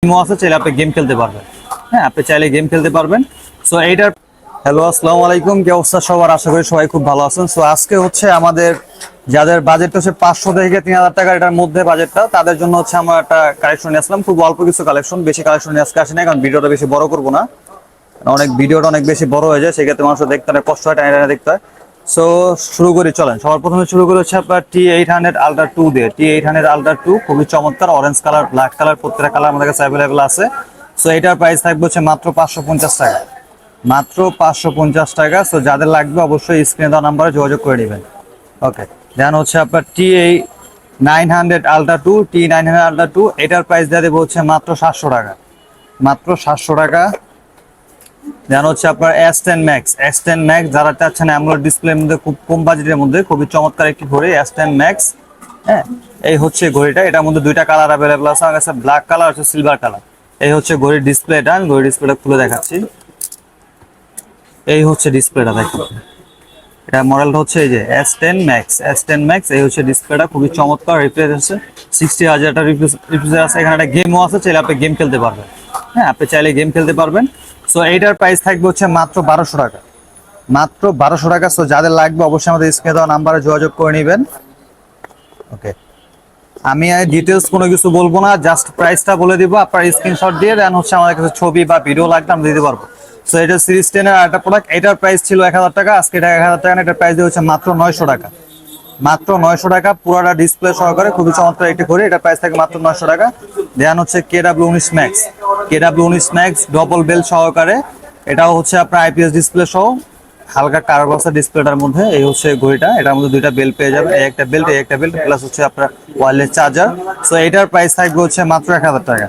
গেমও আছে, চাইলে আপনি গেম খেলতে পারবেন। হ্যাঁ, আপনি চাইলে গেম খেলতে পারবেন। সো এইটার হ্যালো, আসসালামু আলাইকুম। কি অবস্থা সবার? আশা করি সবাই খুব ভালো আছেন। সো আজকে হচ্ছে আমাদের যাদের বাজেট হচ্ছে 500 থেকে 3000 টাকা, এটার মধ্যে বাজেটটা, তাদের জন্য হচ্ছে আমরা একটা কালেকশন নিয়ে আসলাম। খুব অল্প কিছু কালেকশন, বেশি কালেকশন নিয়ে আজকে আসি না, কারণ ভিডিওটা বেশি বড় করবো না। ভিডিওটা অনেক বেশি বড় হয়ে যায়, সেক্ষেত্রে মানুষের দেখতে অনেক কষ্ট হয়, টাইনে টাইনে দেখতে হয়। সো শুরু করি, চলেন। সবার প্রথমে শুরু করে হচ্ছে আপনার T800 Ultra 2 দিয়ে। T800 Ultra 2 খুবই চমৎকার, অরেঞ্জ কালার, ব্ল্যাক কালার, প্রত্যেকটা কালার আমাদের কাছে অ্যাভেলেবেল আছে। সো এটার প্রাইস থাকবে হচ্ছে মাত্র 550 টাকা, মাত্র 550 টাকা। সো যাদের লাগবে অবশ্যই স্ক্রিনে দেওয়া নাম্বারে যোগাযোগ করে নেবেন। ওকে, দেন হচ্ছে আপনার T900 Ultra 2, T900 Ultra 2 এটার প্রাইস দিয়ে দেবো হচ্ছে মাত্র 700 টাকা, মাত্র 700 টাকা। দেন হচ্ছে আপনার S10 Max, S10 Max যারা চাচ্ছেন অ্যামোলেড ডিসপ্লের মধ্যে খুব কম বাজেটের মধ্যে খুবই চমৎকার একটি ঘড়ি S10 Max। হ্যাঁ, এই হচ্ছে ঘড়িটা। এটার মধ্যে দুইটা কালার অ্যাভেলেবল আছে, আমার কাছে ব্ল্যাক কালার আছে, সিলভার কালার। এই হচ্ছে ঘড়ির ডিসপ্লেটা, আমি ঘড়ির ডিসপ্লেটা খুলে দেখাচ্ছি। এই হচ্ছে ডিসপ্লেটা, দেখুন। এটা মডেলটা হচ্ছে এই যে S10 Max, S10 Max। এই হচ্ছে ডিসপ্লেটা, খুবই চমৎকার। রিপ্লেস আছে 60,000টা রিপ্লেস আছে। এখানে একটা গেমও আছে, চাইলে আপনি গেম খেলতে পারবেন। হ্যাঁ, আপনি চাইলে গেম খেলতে পারবেন। সো এইটার প্রাইস থাকবে হচ্ছে মাত্র 1200 টাকা, মাত্র 1200 টাকা। সো যাদের লাগবে অবশ্যই আমাদের স্ক্রিনে দেওয়া নাম্বারে যোগাযোগ করে নেবেন। ওকে, আমি ডিটেলস কোনো কিছু বলবো না, জাস্ট প্রাইসটা বলে দিব। আপনার স্ক্রিনশট দিয়ে দেন হচ্ছে আমাদের কাছে ছবি বা ভিডিও লাগলে আমরা দিতে পারবো। সো এটা সিরিজ 10 এর একটা প্রোডাক্ট। এটার প্রাইস ছিল 1000 টাকা, আজকে এটা 1000 টাকা না, এটার প্রাইস দিয়ে হচ্ছে মাত্র 900 টাকা, মাত্র 900 টাকা। পুরোটা ডিসপ্লে সহকারে খুবই চমৎকার একটি ঘড়ি। এটার প্রাইস থাকে মাত্র 900 টাকা। দেন হচ্ছে KW19 Max, KW19 Max double bell সহকারে। এটাও হচ্ছে আপনার IPS ডিসপ্লে সহ, হালকা কার্ভাসা ডিসপ্লেটার মধ্যে। এই হচ্ছে ঘড়িটা, এটার মধ্যে দুইটা বেল্ট পেয়ে যাবেন, এই একটা বেল্ট, এই একটা বেল্ট, প্লাস হচ্ছে আপনার ওয়্যারলেস চার্জার। সো এটার প্রাইস থাকবে হচ্ছে মাত্র 1000 টাকা,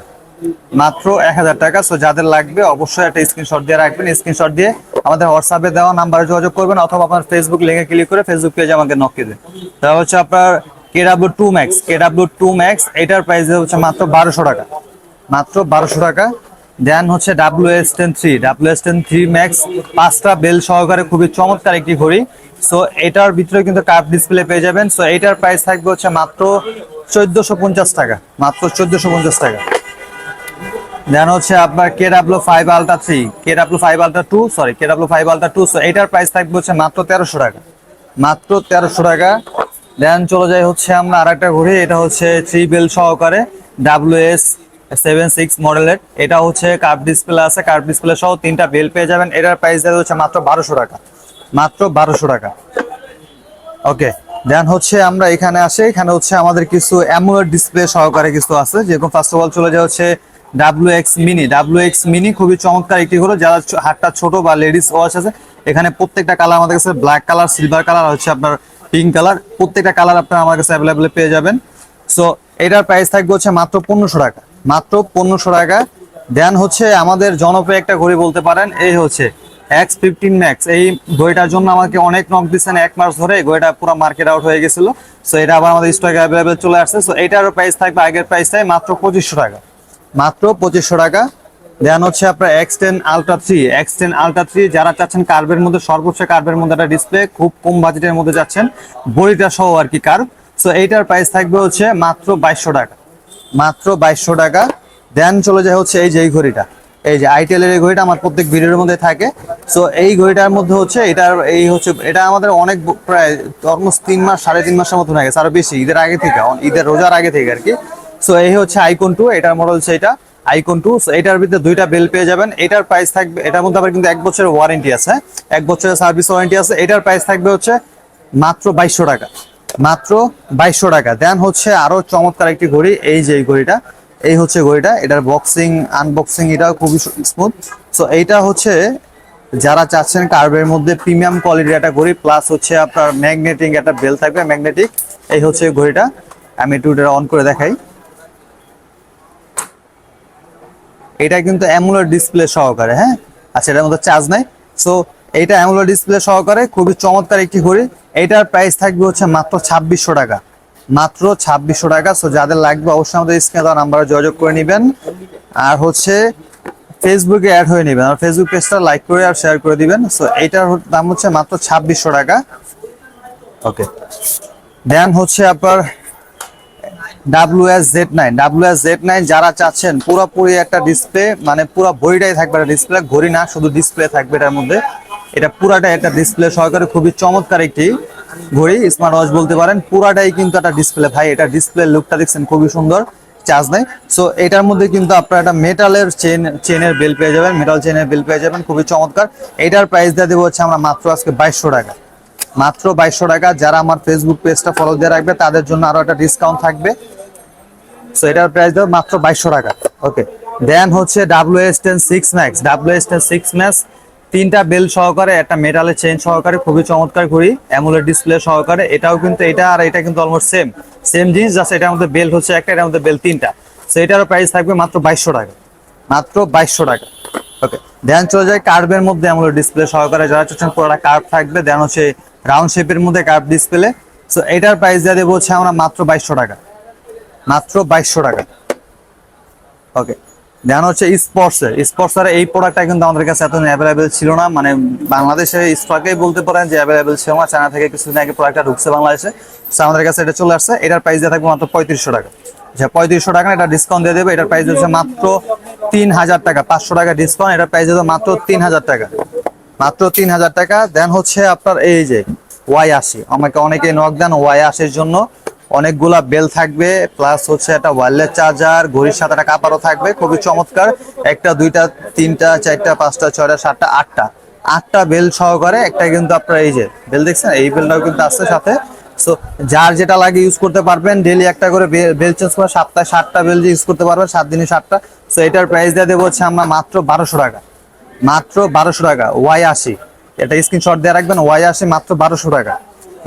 মাত্র 1000 টাকা। সো যাদের লাগবে অবশ্যই একটা স্ক্রিনশট দিয়ে রাখবেন। স্ক্রিনশট দিয়ে আমাদের হোয়াটসঅ্যাপে দেওয়া নাম্বারে যোগাযোগ করবেন, অথবা আপনার ফেসবুক লিঙ্কে ক্লিক করে ফেসবুক পেজে আমাকে নক দিবেন। তা হচ্ছে আপনার KW2 Max, KW2 Max এটার প্রাইস হচ্ছে মাত্র 1200 টাকা, মাত্র 1200 টাকা। দেন হচ্ছে WS10 Max 5টা বেল সহকারে খুবই চমৎকার একটি ঘড়ি। সো এটার ভিতরে কিন্তু কার্ভ ডিসপ্লে পেয়ে যাবেন। সো এটার প্রাইস থাকবে হচ্ছে মাত্র 1450 টাকা, মাত্র 1450 টাকা। দেন হচ্ছে আপনার KW5 Ultra 3, KW5 Ultra 2, sorry KW5 Ultra 2। So এটার প্রাইস থাকবে হচ্ছে মাত্র 1300 টাকা, মাত্র 1300 টাকা। দেন চলে যাই হচ্ছে আমরা আরেকটা ঘড়ি, এটা হচ্ছে 3 বেল সহকারে WS76 মডেলের। এটা হচ্ছে কার্ভ ডিসপ্লে আছে, কার্ভ ডিসপ্লে সহ 3টা বেল পেয়ে যাবেন। এটার প্রাইস হচ্ছে মাত্র 1200 টাকা, মাত্র 1200 টাকা। ওকে, দেন হচ্ছে আমরা এখানে আসি, এখানে হচ্ছে আমাদের কিছু অ্যামোলেড ডিসপ্লে সহকারে কিছু আছে। যেরকম ফার্স্ট অফ অল চলে যায় হচ্ছে WX Mini খুবই চমৎকার একটি হলো, যারা হাতটা ছোট বা লেডিস ওয়াচ আছে। এখানে প্রত্যেকটা কালার আমাদের কাছে, ব্ল্যাক কালার, সিলভার কালার, হচ্ছে আপনার পিঙ্ক কালার, প্রত্যেকটা কালার আপনার আমার কাছে অ্যাভেলেবেল পেয়ে যাবেন। সো এটার প্রাইস থাকবে হচ্ছে মাত্র 1500 টাকা, মাত্র 1500 টাকা। দেন হচ্ছে আমাদের জনপ্রিয় একটা ঘড়ি বলতে পারেন, এই হচ্ছে X15 Max। এই ঘড়িটার জন্য আমাকে অনেক নক দিচ্ছেন 1 মাস ধরে, ঘড়িটা পুরো মার্কেট আউট হয়ে গেছিল। সো এটা আবার আমাদের স্টকে অ্যাভেলেবেল চলে আসছে। সো এটার প্রাইস থাকবে আগের প্রাইসটাই, মাত্র 2500 টাকা, মাত্র 2500 টাকা। দেন হচ্ছে আপনার X10 Ultra 3 যারা চাচ্ছেন কার্ভের মধ্যে, সর্বোচ্চ কার্ভের মধ্যে একটা ডিসপ্লে, খুব কম বাজেটের মধ্যে যাচ্ছেন, বডিটা সহ আর কি কার্ভ। সো এইটার প্রাইস থাকবে হচ্ছে মাত্র 2200 টাকা, মাত্র 2200 টাকা। দেন চলে যায় হচ্ছে এই যে এই ঘড়িটা, এই যে আইটেলের এই ঘড়িটা আমার প্রত্যেক ভিডিওর মধ্যে থাকে। সো এই ঘড়িটার মধ্যে হচ্ছে এটার এই হচ্ছে, এটা আমাদের অনেক প্রায় অলমোস্ট 3 মাস 3.5 মাসের মতো হয়ে গেছে, আরো বেশি, ঈদের আগে থেকে, ঈদের রোজার আগে থেকে আর কি। সো এই হচ্ছে আইকন 2, এটার মডেল হচ্ছে এটা আইকন 2। সো এটার ভিতরে দুইটা বেল পেয়ে যাবেন। এটার প্রাইস থাকবে, এটার মধ্যে আবার কিন্তু 1 বছরের ওয়ারেন্টি আছে, 1 বছরের সার্ভিস ওয়ারেন্টি আছে। এটার প্রাইস থাকবে হচ্ছে মাত্র 2200 টাকা, মাত্র 2200 টাকা। দেন হচ্ছে আরো চমৎকার একটি ঘড়ি, এই যে এই ঘড়িটা, এই হচ্ছে ঘড়িটা, এটার বক্সিং আনবক্সিং এটাও খুবই স্মুথ। সো এইটা হচ্ছে যারা চাচ্ছেন কার্ভের মধ্যে প্রিমিয়াম কোয়ালিটির একটা ঘড়ি, প্লাস হচ্ছে আপনার ম্যাগনেটিক একটা বেল থাকবে, ম্যাগনেটিক। এই হচ্ছে ঘড়িটা, আমি একটু এটা অন করে দেখাই। এটা কিন্তু অ্যামোলেড ডিসপ্লে সহকারে, হ্যাঁ, আচ্ছা এটার মধ্যে চার্জ নাই। সো এইটা অ্যামোলেড ডিসপ্লে সহকারে খুবই চমৎকার একটি ঘড়ি। এইটার প্রাইস থাকবে হচ্ছে মাত্র 2600 টাকা, মাত্র 2600 টাকা। সো যাদের লাগবে অবশ্যই আমাদের স্ক্রিনে দেওয়া নাম্বারে যোগাযোগ করে নেবেন, আর হচ্ছে ফেসবুকে অ্যাড হয়ে নেবেন, আর ফেসবুক পেজটা লাইক করে আর শেয়ার করে দিবেন। সো এইটার দাম হচ্ছে মাত্র 2600 টাকা। ওকে, দেন হচ্ছে আপনার WS Z9 যারা চাচ্ছেন পুরোপুরি একটা ডিসপ্লে, মানে পুরো বডিটাই থাকবে ডিসপ্লে, ঘড়ি না শুধু ডিসপ্লে থাকবে এটার মধ্যে। এটা পুরাটাই একটা ডিসপ্লে সহকারে, খুবই চমৎকার একটি ঘড়ি, স্মার্ট ওয়াচ বলতে পারেন। পুরাটাই কিন্তু একটা ডিসপ্লে ভাই, এটা ডিসপ্লে লুকটা দেখছেন খুবই সুন্দর, চার্জ নাই। সো এটার মধ্যে কিন্তু আপনারা একটা মেটালের চেনের বেল পেয়ে যাবেন, মেটাল চেনের বেল পেয়ে যাবেন, খুবই চমৎকার। এটার প্রাইস দিয়ে দেবো হচ্ছে আমরা মাত্র আজকে 2200 টাকা, মাত্র 2200 টাকা। যারা আমার ফেসবুক পেজটা ফলো দিয়ে রাখবে তাদের জন্য আরো একটা ডিসকাউন্ট থাকবে। সো এটার প্রাইস দেবো মাত্র 2200 টাকা। ওকে, দেন হচ্ছে WS10 6 Max, WS10 6 Max, তিনটা বেল সহকারে, একটা মেটালের চেন সহকারে, খুবই চমৎকার ঘড়ি, অ্যামোলেড ডিসপ্লে সহকারে। এটাও কিন্তু, এটা আর এটা কিন্তু অলমোস্ট সেম সেম জিনিস, জাস্ট এটার মধ্যে বেল হচ্ছে একটা, এটার মধ্যে বেল তিনটা। সো এটারও প্রাইস থাকবে মাত্র 2200 টাকা, মাত্র 2200 টাকা। ওকে, দেন চলে যায় কার্ভের মধ্যে অ্যামোলেড ডিসপ্লে সহকারে, যারা চাচ্ছেন পুরোটা কার্ভ থাকবে, দেন হচ্ছে রাউন্ড শেপের মধ্যে কার্ভ ডিসপ্লে। সো এটার প্রাইস দিয়ে দেবো হচ্ছে আমরা মাত্র 2200 টাকা, মাত্র 2200 টাকা। ওকে, দেন হচ্ছে স্পোর্টসের এই প্রোডাক্টটা কিন্তু আমাদের কাছে এত অ্যাভেলেবেল ছিল না, মানে বাংলাদেশে স্টকেই বলতে পারেন যে অ্যাভেলেবেল ছিল না। চায়না থেকে কিছুদিন আগে প্রোডাক্টটা ঢুকছে বাংলাদেশে, সো আমাদের কাছে এটা চলে আসছে। এটার প্রাইস দিয়ে থাকবে মাত্র 3500 টাকা। আচ্ছা, 3500 টাকা, এটা ডিসকাউন্ট দিয়ে দেবে। এটার প্রাইস হচ্ছে মাত্র 3000 টাকা, 500 টাকা ডিসকাউন্ট। এটার প্রাইস দেবে মাত্র 3000 টাকা, মাত্র 3000 টাকা। দেন হচ্ছে আপনার এই যে Y80, আমাকে অনেকে নক দেন Y80 জন্য, অনেকগুলা বেল থাকবে, প্লাস হচ্ছে একটা ওয়্যারলেস চার্জার, ঘড়ির সাথে একটা কাপারও থাকবে, খুবই চমৎকার। একটা, দুইটা, তিনটা, চারটা, পাঁচটা, ছয়টা, সাতটা, আটটা বেল সহকারে একটা কিন্তু আপনার এই যে বেল দেখছেন, এই বেলটাও কিন্তু আসছে সাথে। সো যার যেটা লাগে ইউজ করতে পারবেন, ডেলি একটা করে বেল চেঞ্জ করে, সপ্তাহে 7টা বেল ইউজ করতে পারবেন, 7 দিনে 7টা। সো এটার প্রাইস দিয়ে দেবো হচ্ছে আমরা মাত্র 1200 টাকা, মাত্র 1200 টাকা। Y80, এটা স্ক্রিনশট দিয়ে রাখবেন, Y80 মাত্র 1200 টাকা,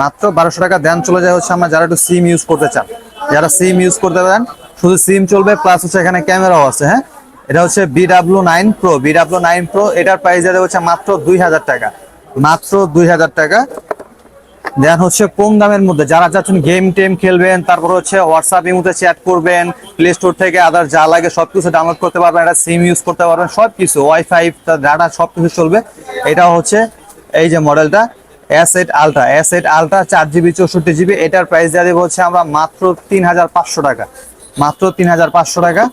মাত্র 1200 টাকা। দেন চলে যায় হচ্ছে আমরা যারা একটু সিম ইউজ করতে চান, যারা সিম ইউজ করতে পারেন, শুধু সিম চলবে, প্লাস হচ্ছে এখানে ক্যামেরাও আছে। হ্যাঁ, এটা হচ্ছে BW9 Pro, এটার প্রাইস দিয়ে হচ্ছে মাত্র 2000 টাকা, মাত্র 2000 টাকা। দেন হচ্ছে কম দামের মধ্যে যারা চাচ্ছেন গেম টেম খেলবেন, তারপর হচ্ছে হোয়াটসঅ্যাপ ইমোতে চ্যাট করবেন, প্লে স্টোর থেকে আদার যা লাগে সবকিছু ডাউনলোড করতে পারবেন, একটা সিম ইউজ করতে পারবেন, সবকিছু ওয়াইফাই ডাটা সবকিছু চলবে। এটা হচ্ছে এই যে মডেলটা S8 Ultra 4GB 64GB, এটার প্রাইস দিয়ে দেবো হচ্ছে আমরা মাত্র 3500 টাকা, মাত্র 3500 টাকা।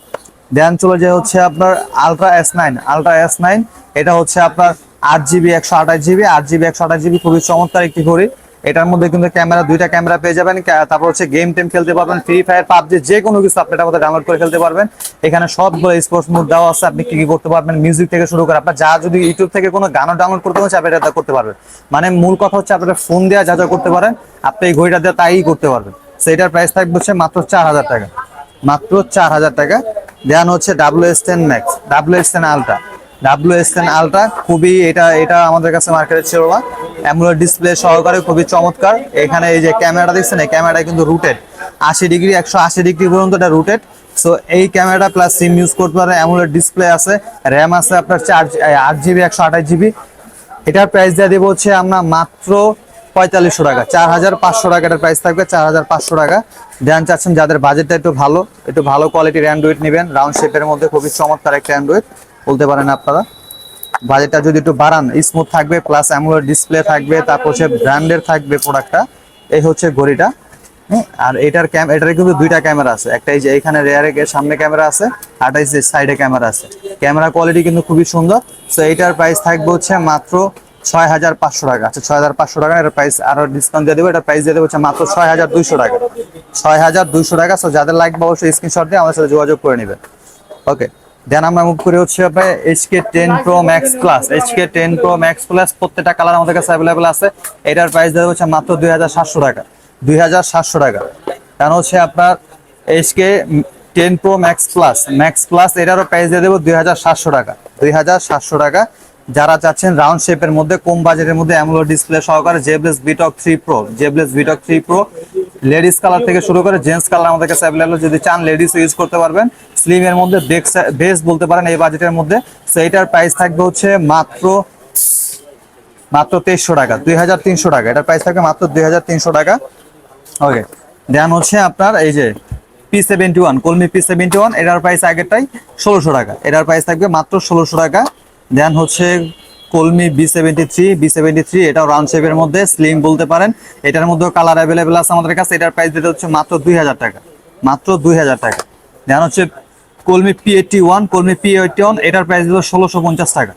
দেন চলে যায় হচ্ছে আপনার Ultra S9, এটা হচ্ছে আপনার 8GB 128GB, 8GB 128GB, খুবই চমৎকার একটি ঘড়ি। এটার মধ্যে কিন্তু ক্যামেরা, দুইটা ক্যামেরা পেয়ে যাবেন, তারপর হচ্ছে গেম টেম খেলতে পারবেন, ফ্রি ফায়ার, পাবজি, যে কোনো কিছু আপনি এটার মধ্যে ডাউনলোড করে খেলতে পারবেন। এখানে সবগুলো স্পোর্টস মোড দেওয়া আছে, আপনি কি কি করতে পারবেন, মিউজিক থেকে শুরু করে আপনার যা, যদি ইউটিউব থেকে কোনো গানও ডাউনলোড করতে হচ্ছে আপনি এটা করতে পারবেন। মানে মূল কথা হচ্ছে আপনার ফোন দিয়ে যা যা করতে পারেন আপনি এই ঘড়িটা দিয়ে তাই করতে পারবেন। সেটার প্রাইস থাকবে হচ্ছে মাত্র 4000 টাকা, মাত্র 4000 টাকা। দেন হচ্ছে WS10 Max, WS10 Ultra, খুবই এটা আমাদের কাছে মার্কেটে ছিল না, অ্যামোলেড ডিসপ্লে সহকারে, খুবই চমৎকার। এখানে এই যে ক্যামেরাটা দেখছেন, এই ক্যামেরাটা কিন্তু রুটেড 80 ডিগ্রি, 180 ডিগ্রি পর্যন্ত এটা রুটেড। সো এই ক্যামেরাটা প্লাস সিম ইউজ করতে পারেন, অ্যামোলেড ডিসপ্লে আছে, র্যাম আছে আপনার 8GB 128GB। এটার প্রাইস দিয়ে দেবো হচ্ছে আমরা মাত্র 4500 টাকা, 4500 টাকা এটার প্রাইস থাকবে, 4500 টাকা। দেন চাচ্ছেন যাদের বাজেটটা একটু ভালো কোয়ালিটির অ্যান্ড্রয়েড নেবেন, রাউন্ড শেপের মধ্যে, খুবই চমৎকার একটা অ্যান্ড্রয়েড বলতে পারেন আপনারা। বাজেটটা যদি একটু বাড়ান, স্মুথ থাকবে, প্লাস অ্যামোলেড ডিসপ্লে থাকবে, তারপর হচ্ছে ব্র্যান্ডের থাকবে প্রোডাক্টটা। এই হচ্ছে ঘড়িটা। আর এটার কিন্তু দুইটা ক্যামেরা আছে, একটা এই যে এখানে রেয়ারে সামনে ক্যামেরা আছে, আর এই যে সাইডে ক্যামেরা আছে, ক্যামেরা কোয়ালিটি কিন্তু খুবই সুন্দর। সো এটার প্রাইস থাকবে হচ্ছে মাত্র 6500 টাকা। আচ্ছা, 6500 টাকা, এটার প্রাইস আরো ডিসকাউন্ট দিয়ে দেবো, এটার প্রাইস দিয়ে দেবো হচ্ছে মাত্র 6200 টাকা, 6200 টাকা। সো যাদের লাগবে অবশ্যই স্ক্রিনশট দিয়ে আমাদের সাথে যোগাযোগ করে নেবেন। ওকে, দেন আমরা মুভ করে হচ্ছে আপনার HK10 Pro Max Plus, HK10 Pro Max Plus, প্রত্যেকটা কালার আমাদের কাছে অ্যাভেলেবেল আছে। এটার প্রাইস দেওয়া হচ্ছে মাত্র 2700 টাকা, 2700 টাকা। কারণ হচ্ছে আপনার HK10 Pro Max Plus, এটারও প্রাইস দিয়ে দেবো 2700 টাকা, 2700 টাকা। যারা চাচ্ছেন রাউন্ড শেপের মধ্যে কম বাজেটের মধ্যে অ্যামোলেড ডিসপ্লে সহকারে, জেবলেস ভিটক 3 Pro, লেডিস কালার থেকে শুরু করে জেন্টস কালার আমাদের কাছে অ্যাভেলেবল, যদি চান লেডিস ইউজ করতে পারবেন, স্লিম এর মধ্যে বেস্ট বলতে পারেন এই বাজেটের মধ্যে। সো এটার প্রাইস থাকবে হচ্ছে মাত্র 2300 টাকা, 2300 টাকা, এটার প্রাইস থাকবে মাত্র 2300 টাকা। ওকে, দেন হচ্ছে আপনার এই যে P71, কলমি P71, এটার প্রাইস আগেরটাই 1600 টাকা, এটার প্রাইস থাকবে মাত্র 1600 টাকা। দেন হচ্ছে কলমি B73, এটাও রাউন্ড শেপের মধ্যে, স্লিম বলতে পারেন, এটার মধ্যে কালার অ্যাভেলেবেল আছে আমাদের কাছে। এটার প্রাইস দিতে হচ্ছে মাত্র 2000 টাকা, মাত্র 2000 টাকা। দেন হচ্ছে কলমি P81, কলমি P81 এটার প্রাইস হলো 1650 টাকা,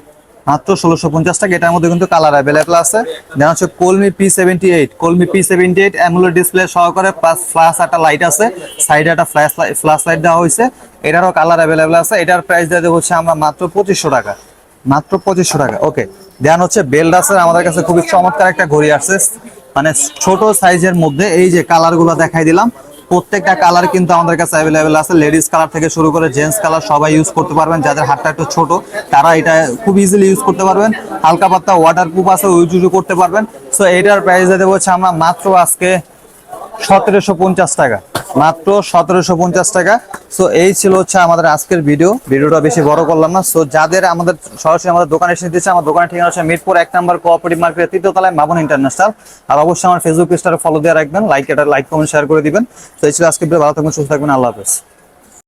মাত্র 1650 টাকা। এটার মধ্যে কিন্তু কালার অ্যাভেলেবল আছে। দেন হচ্ছে কলমি P78, কলমি P78 অ্যামোলেড ডিসপ্লে সহকারে প্লাস ফ্ল্যাশ একটা লাইট আছে, সাইডে একটা ফ্ল্যাশ লাইট দেওয়া হয়েছে, এটারও কালার অ্যাভেলেবল আছে। এটার প্রাইস দিয়ে দেবো হচ্ছে আমরা মাত্র 2500 টাকা, মাত্র 2500 টাকা। ওকে, দেন হচ্ছে বেলডাসের আমাদের কাছে খুবই চমৎকার একটা ঘড়ি আসছে, মানে ছোট সাইজের মধ্যে। এই যে কালারগুলো দেখাই দিলাম, প্রত্যেকটা কালার কিন্তু আমাদের কাছে অ্যাভেলেবেল আছে। লেডিস কালার থেকে শুরু করে জেন্টস কালার সবাই ইউজ করতে পারবেন। যাদের হাতটা একটু ছোট তারা এটা খুব ইজিলি ইউজ করতে পারবেন। হালকা পাতলা ওয়াটার প্রুফ আছে, ইউজ করতে পারবেন। সো এটার প্রাইস দেবো হচ্ছে আমরা মাত্র আজকে 1750 টাকা, মাত্র 1750 টাকা। সো এই ছিল হচ্ছে আমাদের আজকের ভিডিওটা বেশি বড় করলাম না। সো যাদের আমাদের সরাসরি আমাদের দোকানে এসে দিচ্ছে, আমার দোকানের ঠিকানা হচ্ছে মিরপুর 1 নম্বর কোঅপারেটিভ মার্কেটের 3য় তলায় মামুন ইন্টারন্যাশনাল। আর অবশ্যই আমার ফেসবুক পেজটা ফলো দিয়ে রাখবেন, লাইক কমেন্ট শেয়ার করে দিবেন। তো এই ছিল আজকের ভিডিও, ভালো থাকবেন, সুস্থ থাকবেন, আল্লাহ হাফেজ।